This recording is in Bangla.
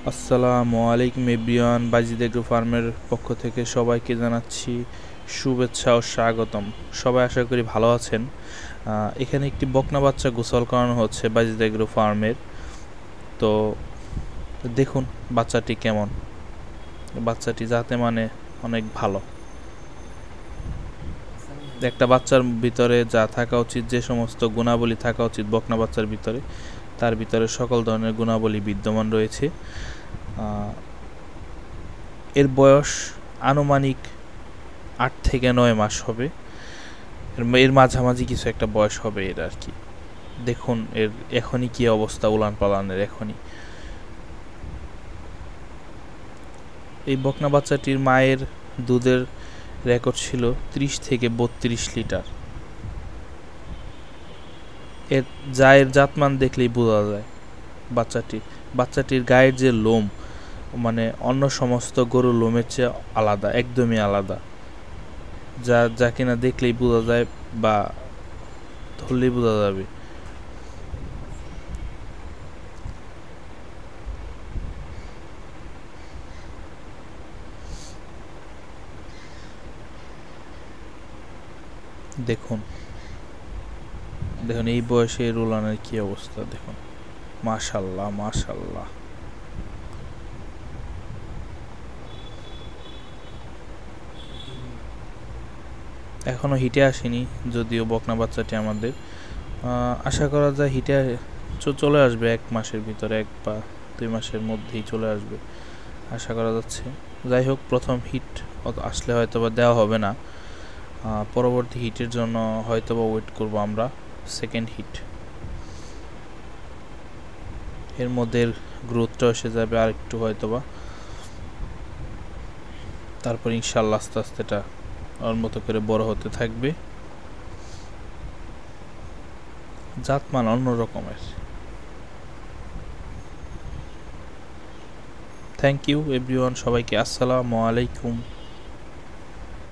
আসসালামু আলাইকুম এভরিওয়ান, বাজিদ এগ্রো ফার্মের পক্ষ থেকে সবাইকে জানাচ্ছি শুভেচ্ছা ও স্বাগতম। সবাই আশা করি ভালো আছেন। এখানে একটি বকনা বাচ্চা গোসল করানো হচ্ছে বাজিদ এগ্রো ফার্মের। তো দেখুন বাচ্চাটি কেমন। বাচ্চাটি যাতে মানে অনেক ভালো। একটা বাচ্চার ভিতরে যা থাকা উচিত, যে সমস্ত গুণাবলী থাকা উচিত বকনা বাচ্চার ভিতরে, তার ভিতরে সকল ধরনের গুণাবলী বিদ্যমান রয়েছে। এর বয়স আনুমানিক 8 থেকে 9 মাস হবে। এর মাঝামাঝি কিছু একটা বয়স হবে এর আর কি। দেখুন এর এখনই কি অবস্থা উলান পালানের এখনই। এই বকনা বাচ্চাটির মায়ের দুধের রেকর্ড ছিল 30 থেকে 32 লিটার। এর জাতমান দেখলেই বোঝা যায় বাচ্চাটির গায়ের যে লোম, মানে অন্য সমস্ত গরুর লোমের চেয়ে আলাদা, একদমই আলাদা। যা কিনা দেখলেই বোঝা যায় বা ধরলেই বোঝা যাবে। দেখুন এই বয়সে রুলানের কি অবস্থা দেখুন। মাশাল্লাহ মাশাল্লাহ। এখনো হিটে আসেনি, যদিও বকনা বাচ্চাটি আমাদের আশা করা যায় হিটে চলে আসবে 1 মাসের ভিতরে, 1 বা 2 মাসের মধ্যেই চলে আসবে আশা করা যাচ্ছে। যাই হোক, প্রথম হিট আসলে হয়তো বা দেওয়া হবে না, পরবর্তী হিটের জন্য হয়তো বা ওয়েট করবো আমরা, সেকেন্ড হিট। এর মধ্যে গ্রোথটা এসে যাবে আর একটু হয়তোবা, তারপর ইনশাল্লাহ আস্তে আস্তে এটা ওর মতো করে বড় হতে থাকবে। জাতমান অন্য রকমের। থ্যাংক ইউ এভরিওয়ান, সবাইকে আসসালামু আলাইকুম।